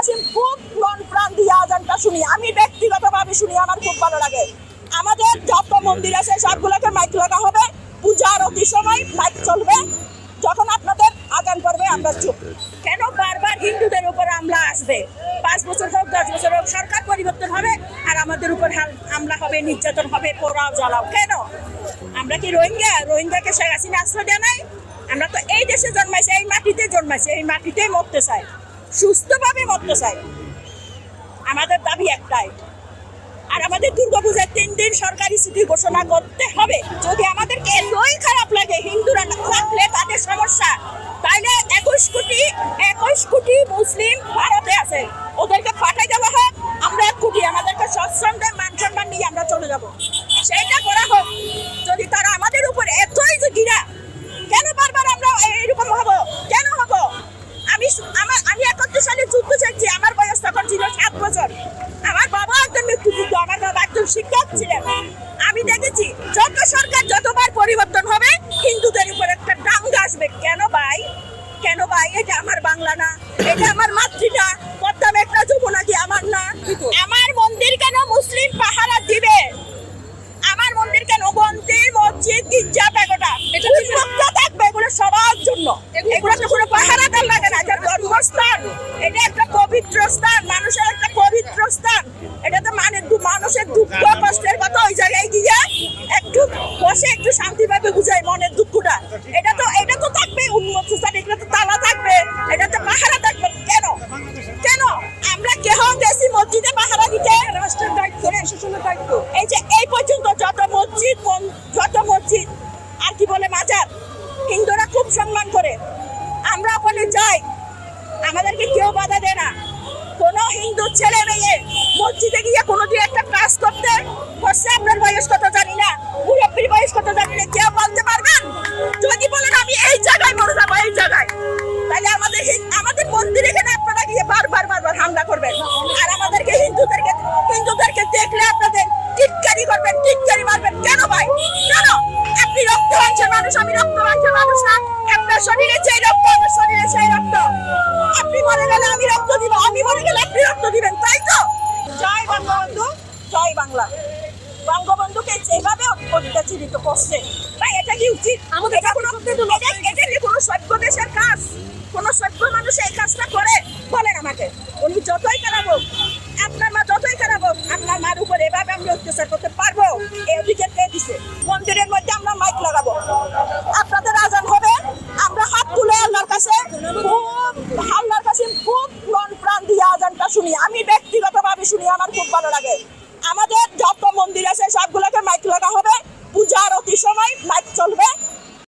কাসিম খুব মন প্রাণ দিয়ে আজানটা শুনি, আমি ব্যক্তিগতভাবে শুনি, আমার খুব ভালো লাগে। আমাদের যত মন্দির আছে সবগুলোকে মাইক লাগা হবে, পূজার অতি সময় মাইক চলবে, যখন আপনাদের আজান করবে আমরা চুপ। কেন বারবার হিন্দুদের উপর হামলা আসবে? 5 বছর হোক 10 বছর হোক সরকার পরিবর্তন হবে আর আমাদের উপর হামলা হবে, নির্যাতন হবে, পোড়াও জ্বালাও। কেন? আমরা কি রোহিঙ্গাকে শেখ হাসিনা আশ্রয় দেয় নাই? আমরা তো এই দেশে জন্মাইছি, এই মাটিতে জন্মাইছি, এই মাটিতেই মরতে চাই, সুস্থভাবে মরতে চাই। আমাদের দাবি একটাই, আর আমাদের দুর্গাপূজার 3 দিন সরকারি ছুটি ঘোষণা করতে হবে। যদি আমাদেরকে এতই খারাপ লাগে হিন্দুরা থাকলে তাদের সমস্যা, তাইলে 21 কোটি মুসলিম ভারতে আছে, ওদেরকে পাঠাই দেওয়া হোক। আমরা 1 কোটি, আমাদেরকে সৎসঙ্গে মান সম্মান নিয়ে আমরা চলে যাব, সেইটা করা হোক। যদি তারা আমাদের উপর এতই গিরা, কেন বারবার আমরা এরকম হব? কেন হব? আমি 71 সালে যুদ্ধ দেখছি, আমার বয়স তখন ছিল 7 বছর। আমার বাবা একজন মুক্তিযুদ্ধ, আমার বাবা একজন শিক্ষক ছিলেন। আমি দেখেছি যত সরকার যতবার পরিবর্তন হবে হিন্দুদের উপর একটা দাঙ্গা আসবে। কেন ভাই? কেন ভাই? এটা আমার বাংলা না, এটা আমার মাতৃ না, পদ্মা মেঘনা যমুনা কি আমার না? আমার মন্দির কেন মুসলিম পাহারা দিবে? আমার মন্দির কেন? মন্দির, মসজিদ, গির্জা, পেগোডা এটা উন্মুক্ত থাকবে, এগুলো সবার জন্য। এগুলো তো কোনো পাহারাদার লাগে না, এটা ধর্মস্থান, এটা একটা পবিত্র স্থান, মানুষের একটা পবিত্র স্থান। এটা তো মানুষের দুঃখ কষ্টের কথা ওই জায়গায় গিয়ে একটু বসে একটু শান্তি পাবে, বুঝাই মনের দুঃখটা। এটা তো থাকবে উন্মুক্ত স্থান, এটা তো তালা থাকবে, এটা তো পাহারা থাকবে। কেন? কেন আমরা কেহ গেছি মসজিদে পাহারা দিতে? রাষ্ট্রের দায়িত্ব, প্রশাসনের দায়িত্ব। এই যে এই পর্যন্ত যত মসজিদ আর কি বলে মাজার, হিন্দুরা খুব সম্মান করে, আমরা ওখানে যাই, আমাদেরকে কেউ বাধা দেয় না। কোন হিন্দু ছেলে মেয়ে মসজিদে গিয়ে কোনোদিন একটা কাজ করতে করছে? আপনার বয়স কত জানি না, মুরব্বীর বয়স কত জানি না, কেউ বলতে পারবেন? যদি বলেন আমি এই জায়গায় মরে যাবো, এই জায়গায়, তাহলে আমাদের মন্দিরে এখানে আপনারা গিয়ে বারবার হামলা করবেন, আর আমাদেরকে হিন্দুদেরকে দেখলে আপনাদের টিটকারি করবেন, টিটকারি মারবেন। কেন ভাই? কেন? আপনি রক্ত মাংসের মানুষ, আমি রক্ত মাংসের মানুষ না। আপনার শরীরে সেই রক্ত, আমার শরীরে সেই রক্ত। আপনি মরে গেলে আমি রক্ত দিব, আমি মরে গেলে আপনি রক্ত দিবেন, তাই তো? জয় বঙ্গবন্ধু, জয় বাংলা। বঙ্গবন্ধুকে যেভাবে অত্যাচারিত করছে, ভাই এটা কি উচিত? এটা কি কোনো সভ্য দেশের কাজ? কোনো সভ্য মানুষ এই কাজটা করে? বলেন আমাকে। উনি যতই খারাপ হোক, আপনার মা যতই খারাপ হোক, আপনার মার উপর এভাবে আমরা অত্যাচার করতে পারবো? এই অধিকার কে দিছে? মন্দিরের মধ্যে আমরা মাইক লাগাবো, আপনাদের আজান হবে, আমরা হাত তুলে আল্লাহর কাছে খুব মন প্রাণ দিয়ে আজানটা শুনি, আমি ব্যক্তিগতভাবে শুনি, আমার খুব ভালো লাগে। আমাদের যত মন্দির আছে সব